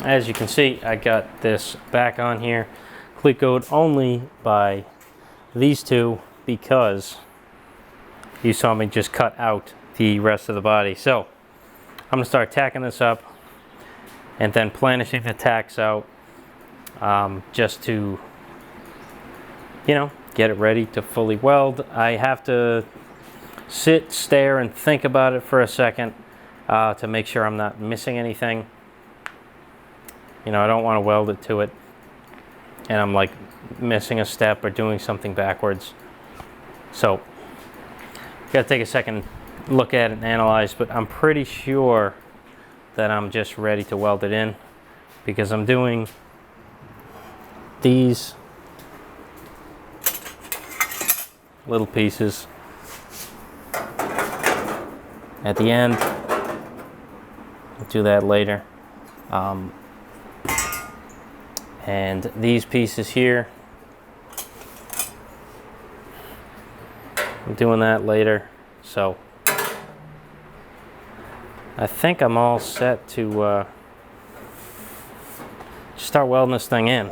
as you can see, I got this back on here, cleat only by these two because you saw me just cut out the rest of the body. So I'm gonna start tacking this up and then planishing the tacks out, just to, get it ready to fully weld. I have to sit, stare, and think about it for a second to make sure I'm not missing anything. I don't want to weld it to it and I'm like missing a step or doing something backwards. So gotta take a second look at it and analyze, but I'm pretty sure that I'm just ready to weld it in because I'm doing these little pieces at the end. I'll do that later. And these pieces here, I'm doing that later. So I think I'm all set to start welding this thing in.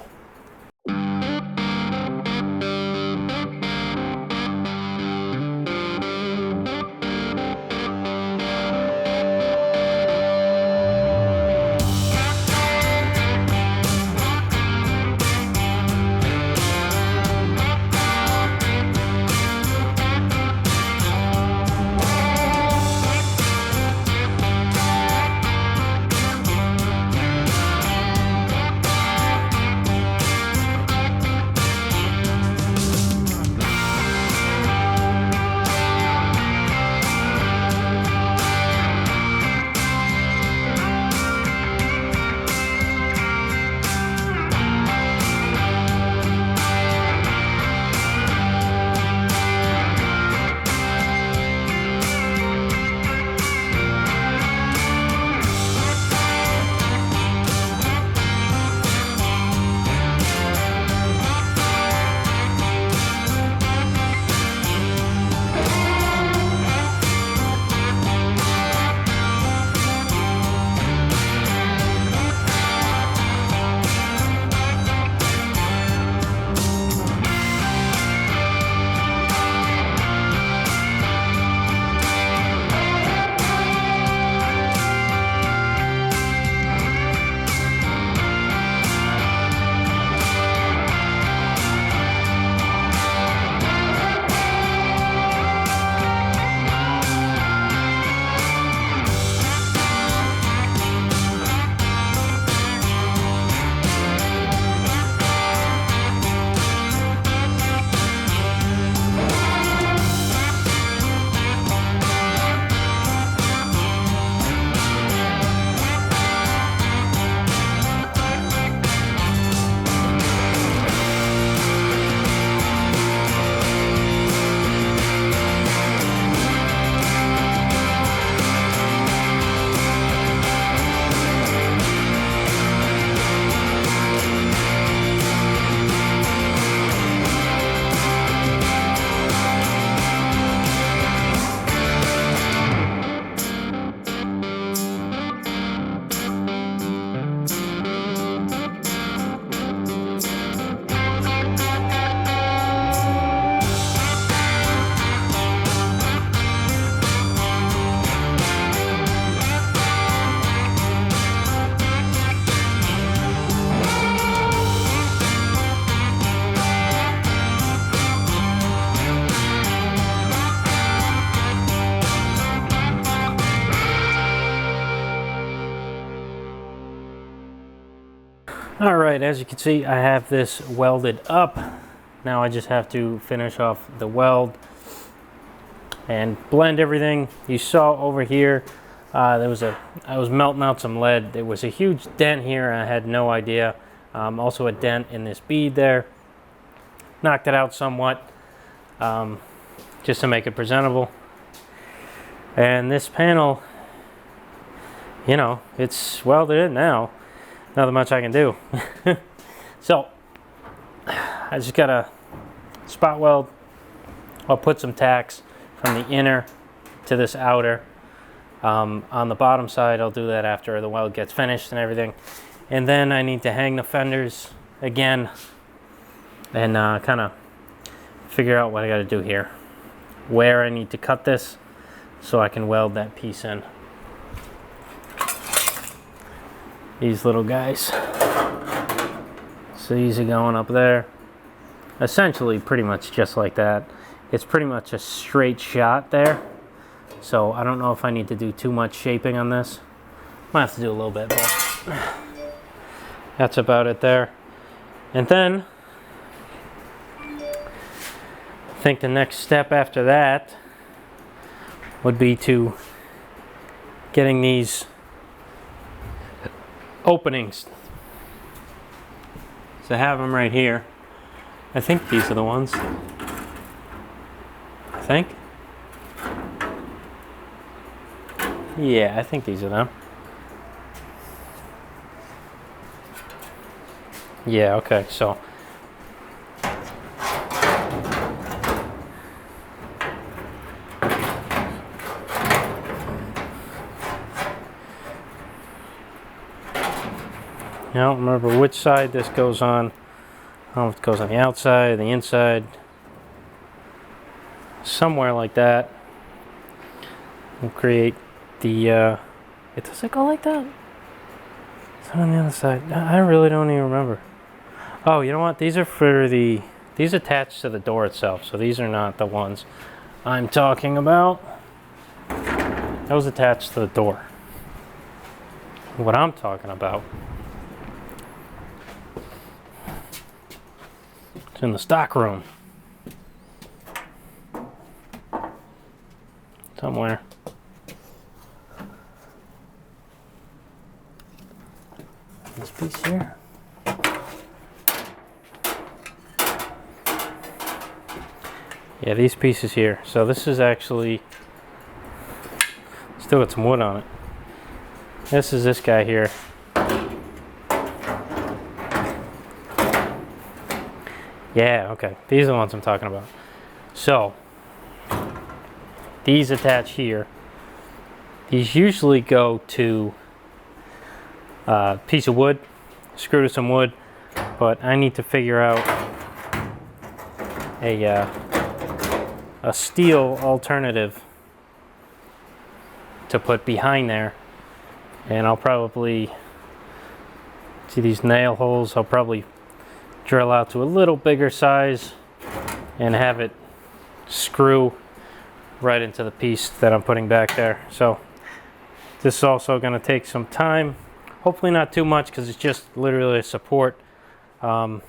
All right, as you can see, I have this welded up. Now I just have to finish off the weld and blend everything. You saw over here, I was melting out some lead. There was a huge dent here and I had no idea. Also a dent in this bead there. Knocked it out somewhat, just to make it presentable. And this panel, it's welded in now. Nothing much I can do. So I just gotta spot weld. I'll put some tacks from the inner to this outer. On the bottom side, I'll do that after the weld gets finished and everything. And then I need to hang the fenders again and kind of figure out what I got to do here. Where I need to cut this so I can weld that piece in. These little guys. So these are going up there. Essentially pretty much just like that. It's pretty much a straight shot there. So I don't know if I need to do too much shaping on this. Might have to do a little bit, but that's about it there. And then I think the next step after that would be to getting these openings. So I have them right here. I think these are the ones. I think. Yeah, I think these are them. Yeah, okay, so I don't remember which side this goes on. I don't know if it goes on the outside, the inside, somewhere like that. We'll create the, it does it go like that? It's on the other side. I really don't even remember. Oh, you know what? These are for these attach to the door itself, so these are not the ones I'm talking about. Those attach to the door. What I'm talking about, it's in the stock room. Somewhere. This piece here. Yeah, these pieces here. So this is actually still got some wood on it. This is this guy here. Yeah, okay. These are the ones I'm talking about. So these attach here. These usually go to a piece of wood, screw to some wood, but I need to figure out a steel alternative to put behind there. And I'll probably see these nail holes. I'll probably drill out to a little bigger size and have it screw right into the piece that I'm putting back there. So this is also going to take some time. Hopefully not too much, because it's just literally a support. You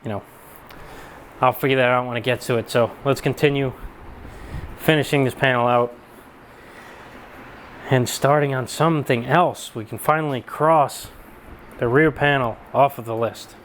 know, I'll figure that out when I get to it. So let's continue finishing this panel out and starting on something else. We can finally cross the rear panel off of the list.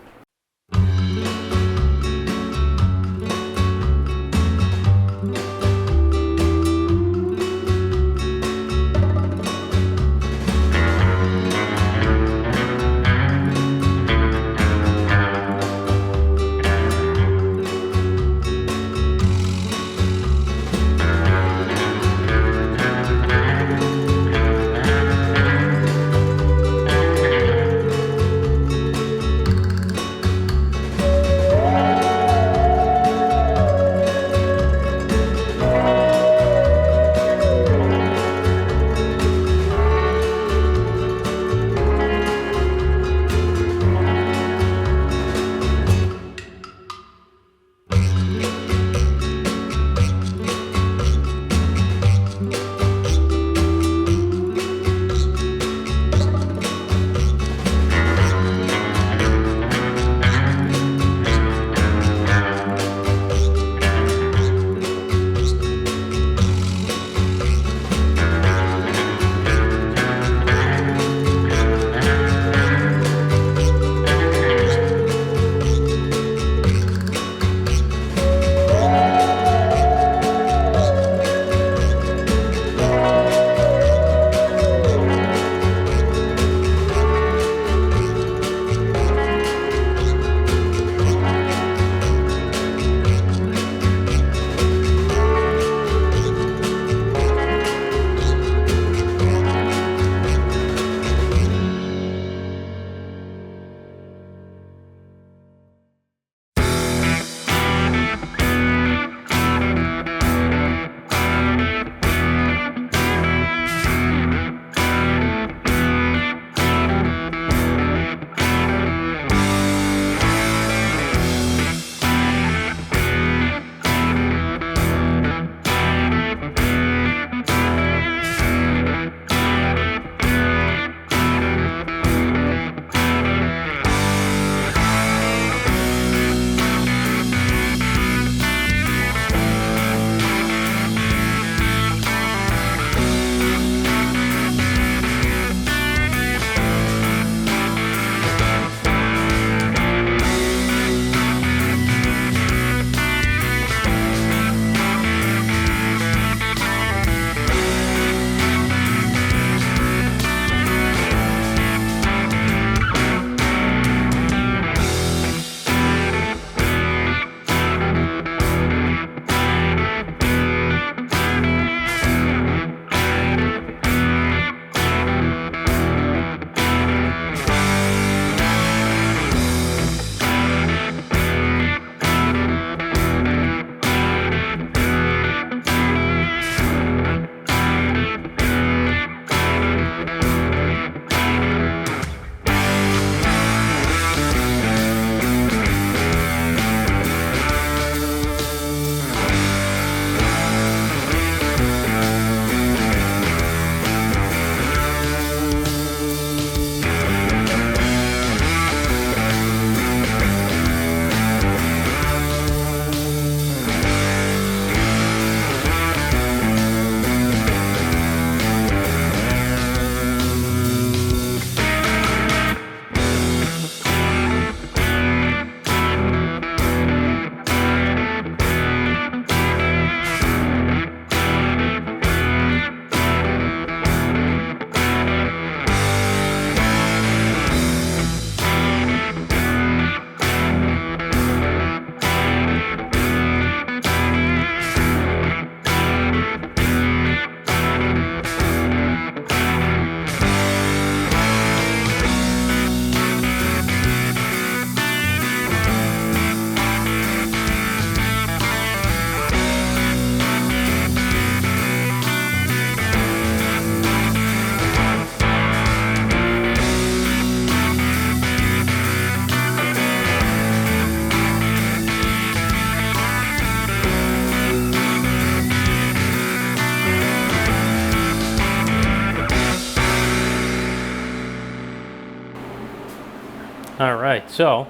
All right, so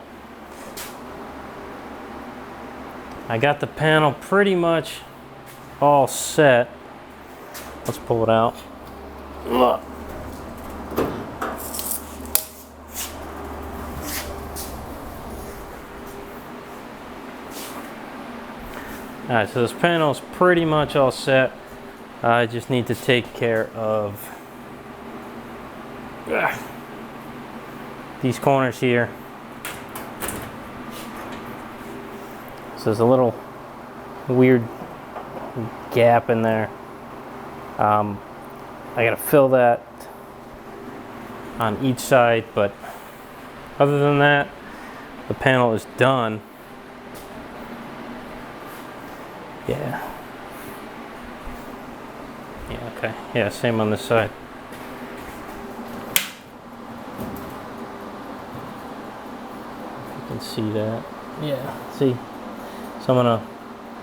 I got the panel pretty much all set. Let's pull it out. Look. All right, so this panel is pretty much all set. I just need to take care of these corners here. So there's a little weird gap in there. I gotta fill that on each side, but other than that, the panel is done. Yeah. Yeah, okay. Yeah, same on this side. You can see that. Yeah, see? So I'm gonna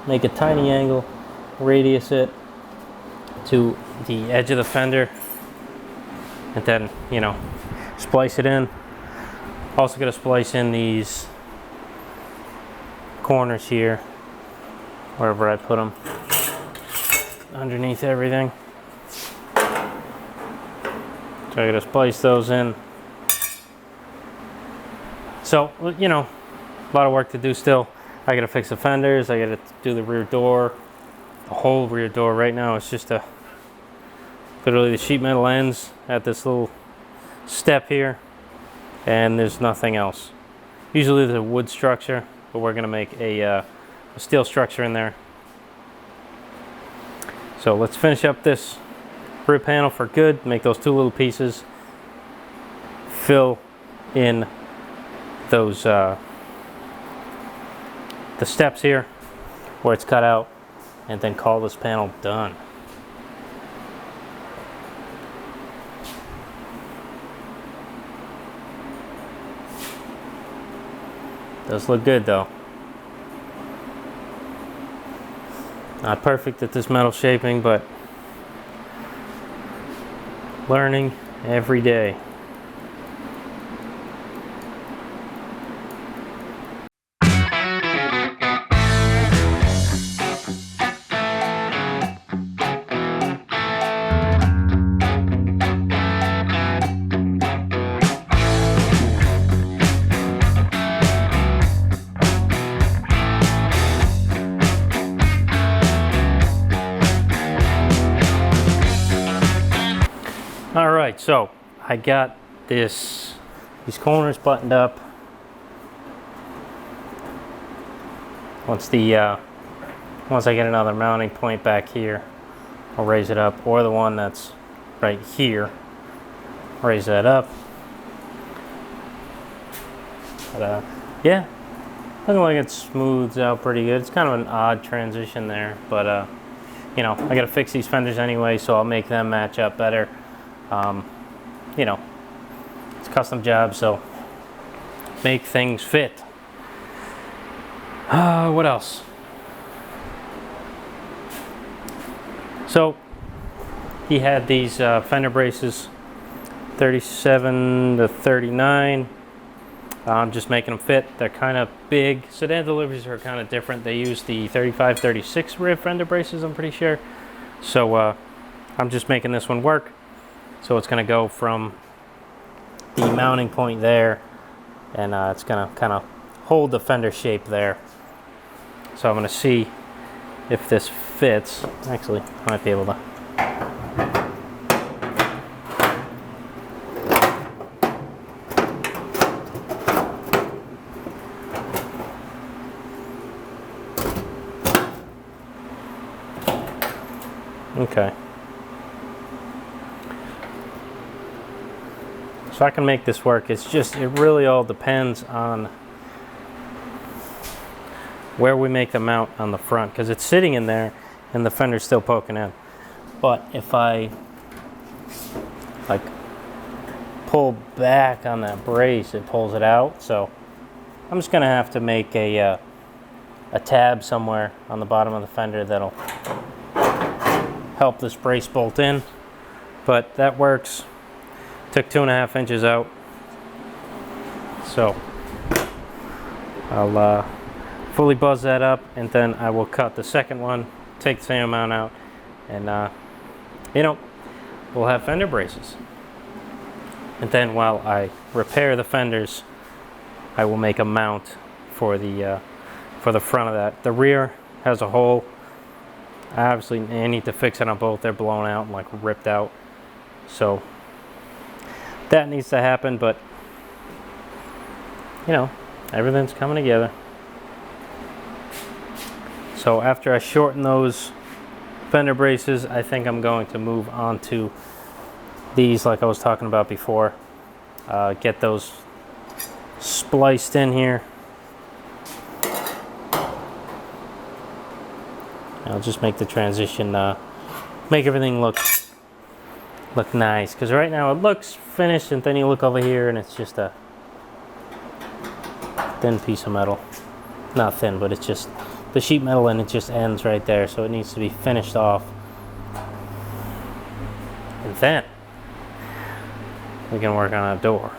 make a tiny angle, radius it to the edge of the fender, and then, you know, splice it in. Also gonna splice in these corners here, wherever I put them, underneath everything. So I gotta splice those in. So, you know, a lot of work to do still. I gotta fix the fenders, I gotta do the rear door, the whole rear door. Right now it's just literally the sheet metal ends at this little step here, and there's nothing else. Usually there's a wood structure, but we're gonna make a steel structure in there. So let's finish up this rear panel for good, make those two little pieces, fill in those the steps here where it's cut out, and then call this panel done. Does look good though. Not perfect at this metal shaping, but learning every day. All right, so I got these corners buttoned up. Once I get another mounting point back here, I'll raise it up, or the one that's right here, raise that up. But yeah, looking like it smooths out pretty good. It's kind of an odd transition there, but you know, I gotta fix these fenders anyway, so I'll make them match up better. You know, it's a custom job, so make things fit. What else? So he had these fender braces, 37 to 39. I'm just making them fit. They're kind of big. Sedan deliveries are kind of different. They use the 35, 36 rib fender braces, I'm pretty sure. So I'm just making this one work. So it's going to go from the mounting point there, and it's going to kind of hold the fender shape there. So I'm going to see if this fits. Actually, I might be able to. Okay. So I can make this work. It's just, it really all depends on where we make the mount on the front, because it's sitting in there and the fender's still poking in. But if I like pull back on that brace, it pulls it out. So I'm just gonna have to make a tab somewhere on the bottom of the fender that'll help this brace bolt in. But that works. Took 2.5 inches out. So I'll fully buzz that up, and then I will cut the second one, take the same amount out, and we'll have fender braces. And then while I repair the fenders, I will make a mount for the front of that. The rear has a hole. Obviously, I need to fix it on both. They're blown out and like ripped out. So that needs to happen, but everything's coming together. So after I shorten those fender braces, I think I'm going to move on to these, like I was talking about before. Get those spliced in here. I'll just make the transition, make everything look nice. Because right now it looks finished, and then you look over here and it's just a thin piece of metal. Not thin, but it's just the sheet metal, and it just ends right there. So it needs to be finished off. And then we can work on a door.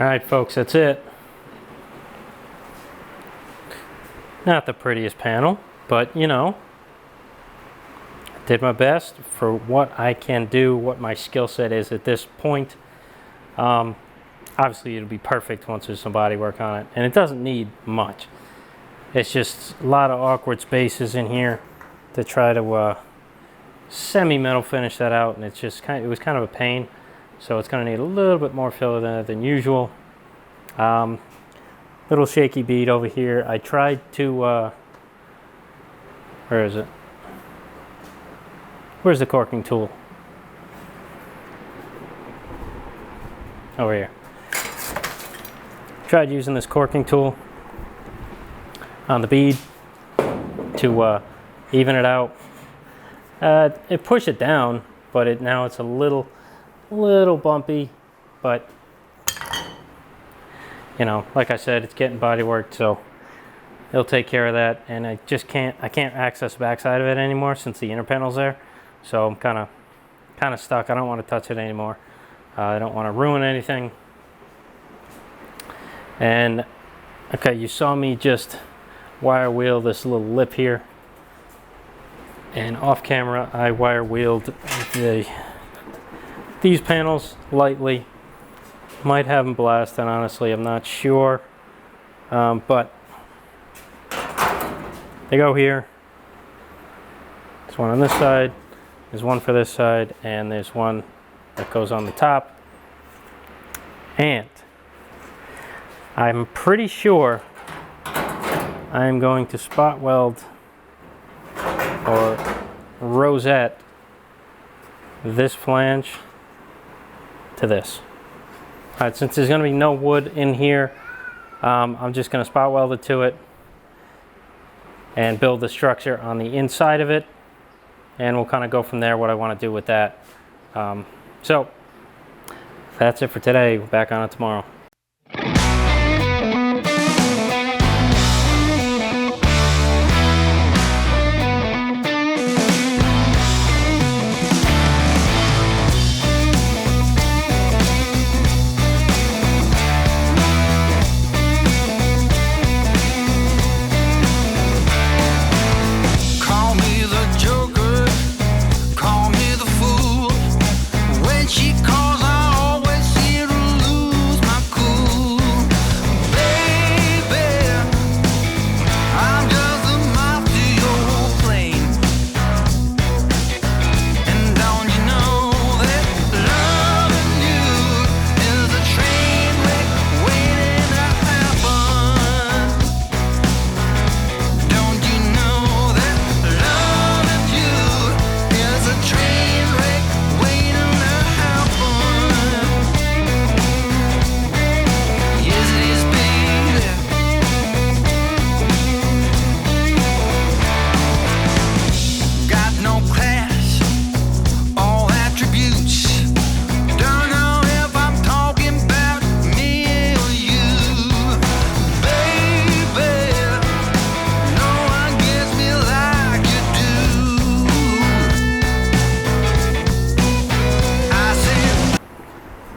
All right, folks, that's it. Not the prettiest panel, but you know, I did my best for what I can do, what my skill set is at this point. Obviously, it'll be perfect once there's some body work on it, and it doesn't need much. It's just a lot of awkward spaces in here to try to semi-metal finish that out, and it's just it was kind of a pain. So it's going to need a little bit more filler than usual. Little shaky bead over here. I tried to, where is it? Where's the corking tool? Over here. Tried using this corking tool on the bead to even it out. It pushed it down, but now it's a little bumpy, but you know, like I said, it's getting body work, so it'll take care of that. And I can't access the backside of it anymore since the inner panel's there, so I'm kind of stuck. I don't want to touch it anymore. I don't want to ruin anything. And okay, you saw me just wire wheel this little lip here, and off camera I wire wheeled these panels lightly. Might have them blasted, honestly, I'm not sure. But they go here. There's one on this side, there's one for this side, and there's one that goes on the top. And I'm pretty sure I'm going to spot weld or rosette this flange to this. All right, since there's going to be no wood in here, I'm just going to spot weld it to it and build the structure on the inside of it, and we'll kind of go from there what I want to do with that. So that's it for today. We're back on it tomorrow.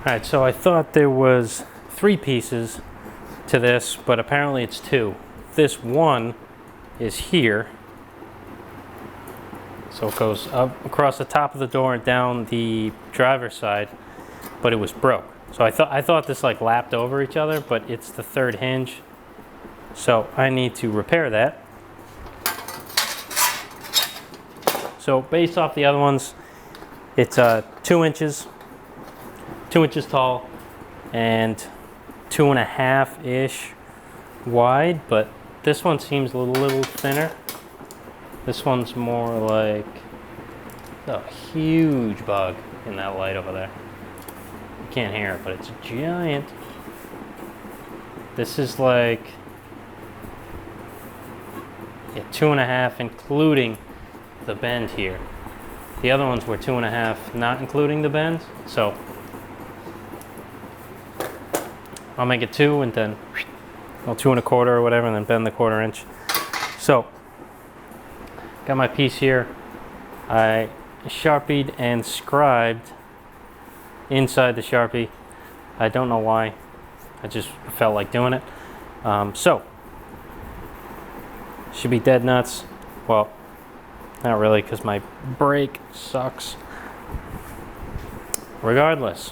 Alright, so I thought there was 3 pieces to this, but apparently it's 2. This one is here. So it goes up across the top of the door and down the driver's side, but it was broke. So I thought this like lapped over each other, but it's the 3rd hinge. So I need to repair that. So based off the other ones, it's 2 inches tall and 2.5-ish wide, but this one seems a little thinner. This one's more like a huge bug in that light over there. You can't hear it, but it's giant. This is like 2.5 including the bend here. The other ones were 2.5 not including the bend, so I'll make it 2 and then 2 1/4 or whatever, and then bend the 1/4 inch. So got my piece here. I Sharpied and scribed inside the Sharpie. I don't know why. I just felt like doing it. So, should be dead nuts. Well, not really, because my brake sucks. Regardless,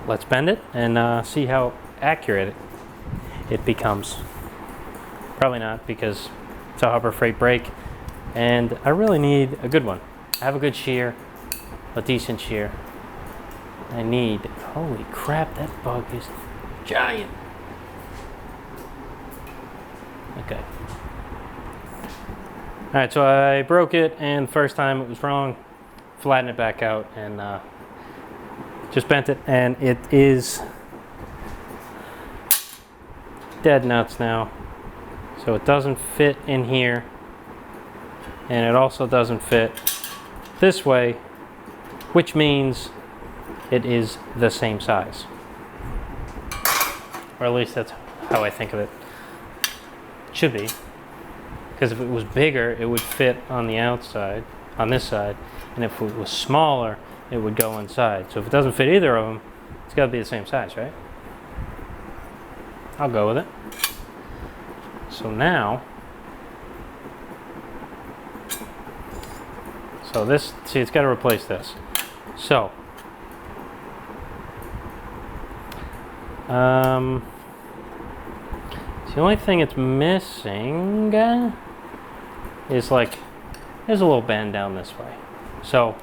let's bend it and see how accurate it becomes. Probably not, because it's a Harbor Freight brake, and I really need a good one. I have a good shear, a decent shear. I need, holy crap, that bug is giant. Okay. Alright, so I broke it, and first time it was wrong. Flattened it back out and just bent it, and it is dead nuts now. So it doesn't fit in here, and it also doesn't fit this way, which means it is the same size. Or at least that's how I think of it. It should be. Because if it was bigger, it would fit on the outside, on this side. And if it was smaller, it would go inside. So if it doesn't fit either of them, it's got to be the same size, right? I'll go with it. So now, this, see, it's got to replace this. So, the only thing it's missing is like, there's a little bend down this way. So,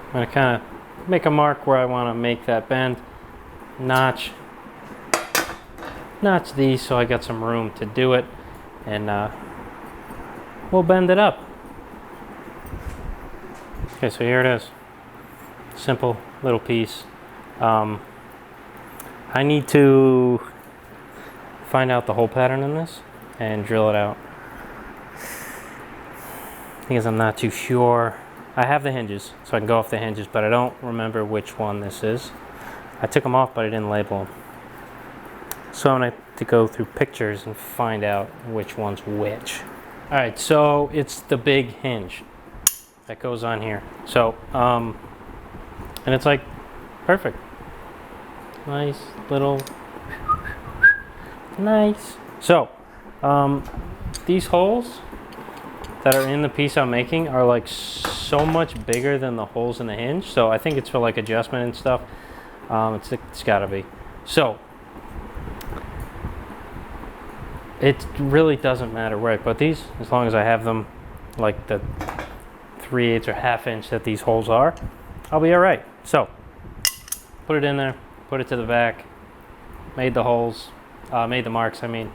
I'm going to kind of make a mark where I want to make that bend. Notch these so I got some room to do it, and we'll bend it up. Okay, so here it is. Simple little piece. I need to find out the hole pattern in this and drill it out, because I'm not too sure. I have the hinges, so I can go off the hinges, but I don't remember which one this is. I took them off, but I didn't label them. So I'm going to have to go through pictures and find out which one's which. Alright, so it's the big hinge that goes on here. So, and it's like perfect. Nice little, nice. So, these holes that are in the piece I'm making are like so much bigger than the holes in the hinge. So I think it's for like adjustment and stuff. It's gotta be. So, it really doesn't matter where I put these, as long as I have them like the 3/8 or ½ inch that these holes are, I'll be all right. So, put it in there, put it to the back, made the holes, made the marks, I mean,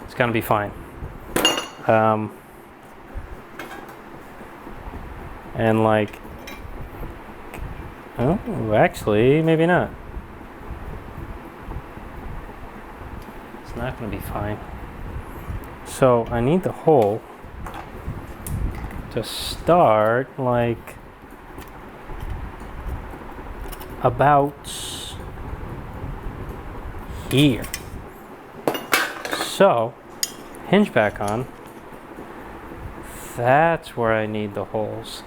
it's gonna be fine. And like, oh, actually, maybe not. It's not gonna be fine. So I need the hole to start like about here. So, hinge back on. That's where I need the holes.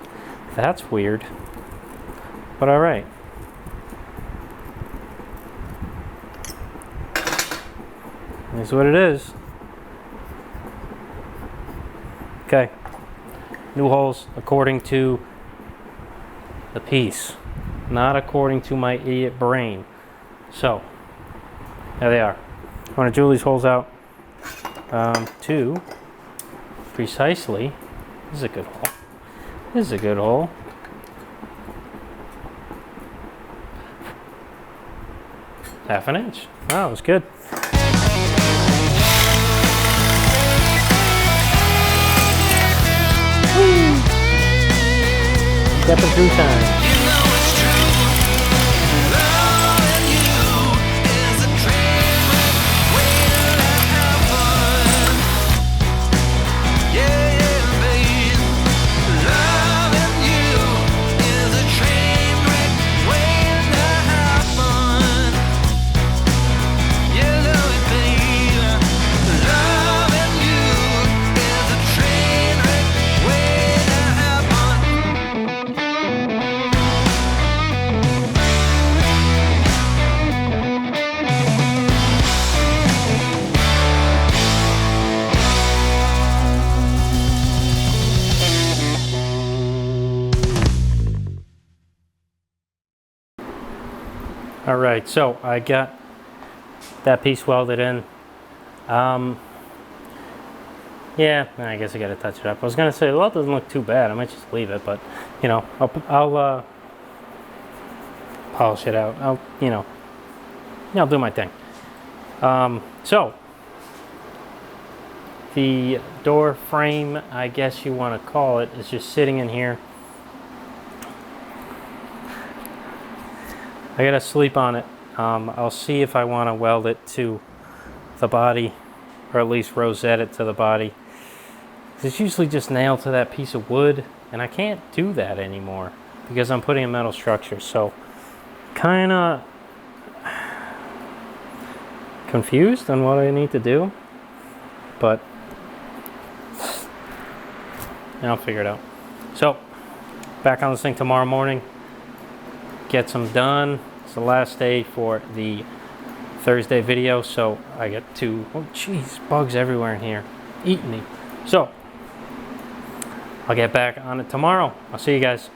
That's weird, but all right. That's what it is. Okay, new holes according to the piece, not according to my idiot brain. So, there they are. I'm going to drill these holes out to precisely, this is a good hole. This is a good hole. ½ inch. Wow, that was good. Stepping through time. All right, so I got that piece welded in. Yeah, I guess I gotta touch it up. I was gonna say, well, it doesn't look too bad. I might just leave it, but you know, I'll polish it out. I'll do my thing. So the door frame, I guess you want to call it, is just sitting in here. I gotta sleep on it. I'll see if I want to weld it to the body, or at least rosette it to the body. It's usually just nailed to that piece of wood, and I can't do that anymore because I'm putting a metal structure. So kind of confused on what I need to do, but I'll figure it out. So back on this thing tomorrow morning, get some done. It's the last day for the Thursday video, so I get to, oh jeez, bugs everywhere in here eating me. So I'll get back on it tomorrow. I'll see you guys.